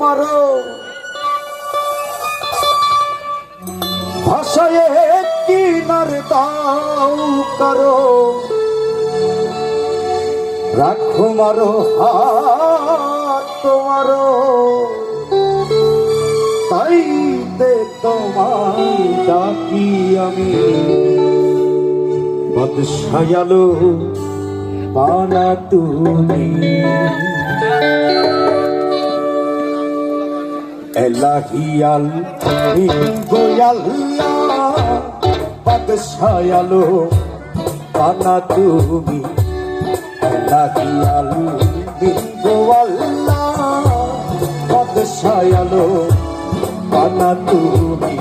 পারো ভাষায় কিনার দাও করো রাখো মারো হাত তোমারো তাই তে তোমায় ডাকি আমি বাদশায়ালো পানা তুমি এলাহিয়াল গোয়াল্লাহ বাদশায়ালো পানা তুমি এলাহিয়াল গোয়াল্লাহ বাদশায়ালো পানা তুমি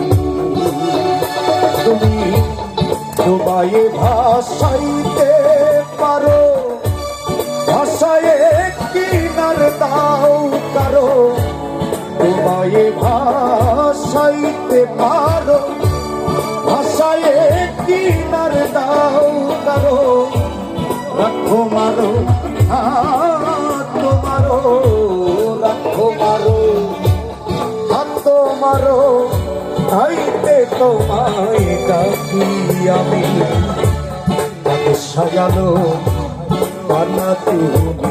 তুমি তোমায় ভাষাইতে পারো ভাষায় কিনার দাও কারো তোমায় ভাষাইতে পারো ভাষায় কিনার দাও কারো রাখো মারো হাত তোমারো রাখো মারো হাত তোমারো তাইতে তোমায় ডাকি আমি বাদশায়ালো পানা তুমি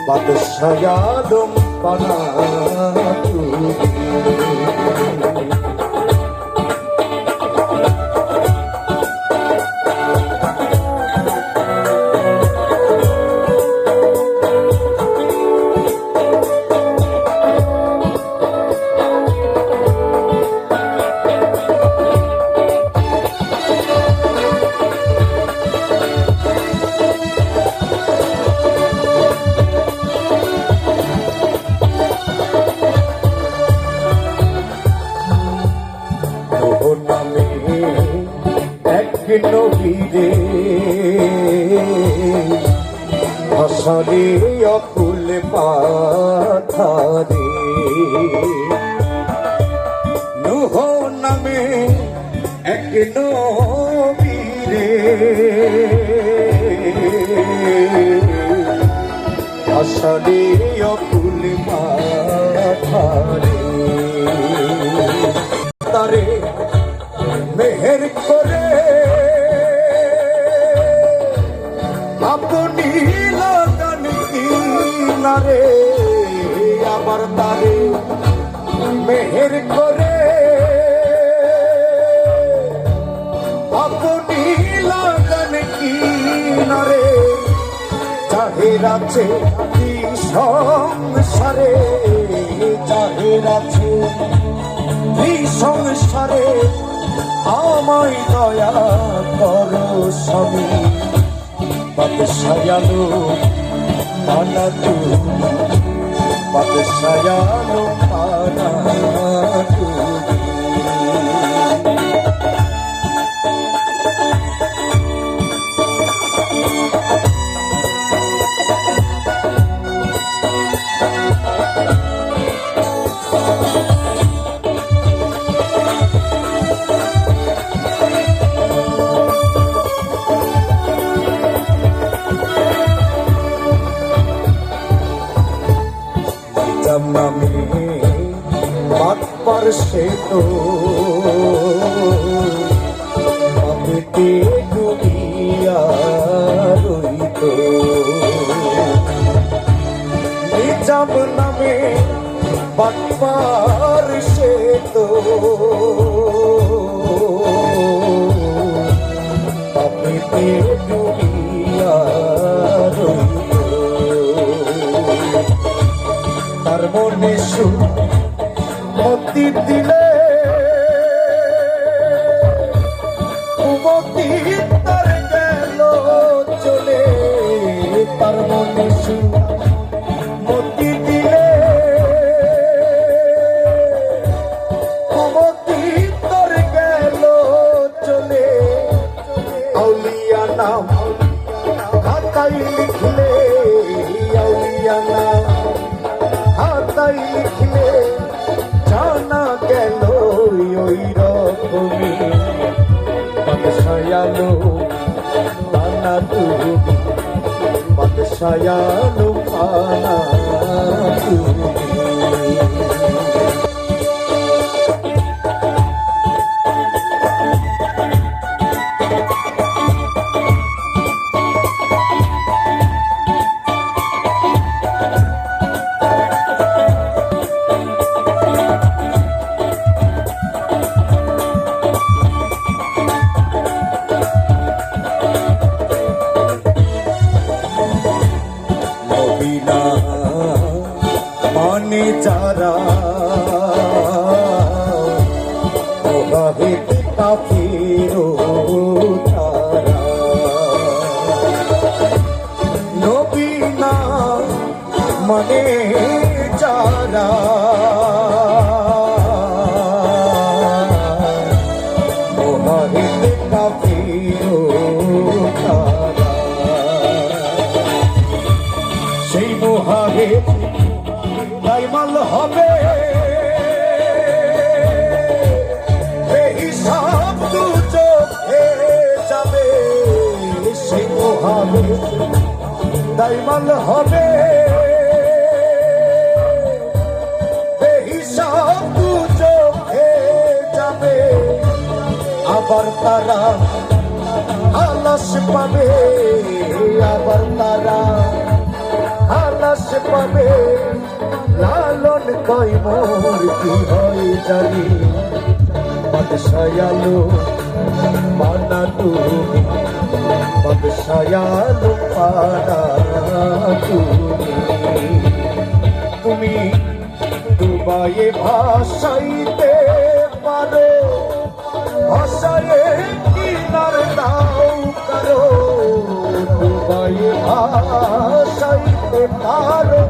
বাদশায়ালো পানা তুমি নবীরে ভাষারে অকুল পাথারে নূহ নামে এক নবীরে ভাষারে অকুল পাথারে তারে মেহের করে আপনি লাগান কিনারে আবার তারে মেহের করে আপনি লাগান কিনারে চাহের আছে সংসারে চাহের আছে সংসারে আমায় দয়া করো স্বামী বাদশায়ালো পানা তুমি বাদশায়ালো পানা তুমি নামে বাটপার সে তো পাপেতে ডুবিয়া রইত নিজাম নামে বাটপার সে তো পাপেতে ডুবিয়া রইত তার মনে সুমতি দিলে কুমতি তার গেল চলে তার মনে সুমতি দিলে কুমতি তার গেল চলে আউলিয়া নাম খাতায় লিখলে আউলিয়া নাম হাতাই লিখলে জানা গেল ওই রকমই বাদশায়ালো পানা তুমি বাদশায়ালো পানা তুমি মানে যারা ওয়াহিদ কাফির তারা নবী না মানে যারা ওয়াহিদ কাফির তারা সেই মুহাহিদ দাইমাল হবে হিসাব দু চোখে যাবে সেই মুহাহিদ দাইমাল হবে হিসাব দু চোখে যাবে আবার তারা আলাস পাবে আবার তারা আলাস পাবে লালন কই মোর কি হয় জানি বাদশায়ালো পানা তুমি বাদশায়ালো পানা তুমি দুবাইয়ে ভাসাইতে পারো ভাসায়ে কিনার দাও করো দুবাইয়ে ভাসাইতে পারো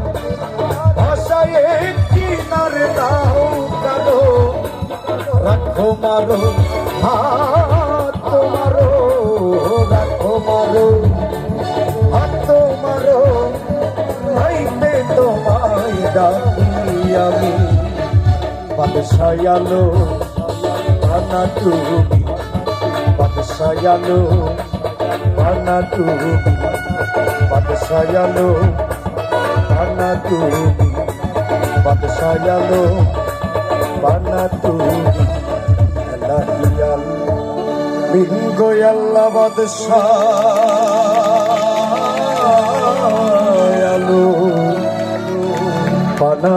ভাসায়ে কিনার দাও করো রাখো মারো হাত মারো রাখো মারো হাত মারো নাইতে তোমায় ডাকি আমি বাদশায়ালো বানা তুমি বাদশায়ালো বানা তুমি বাদশায়ালো বানা তুমি বাদশায়ালো বানা তুমি লাহিয়াল বিঙ্গো আল্লাহ বাদশায়ালো বানা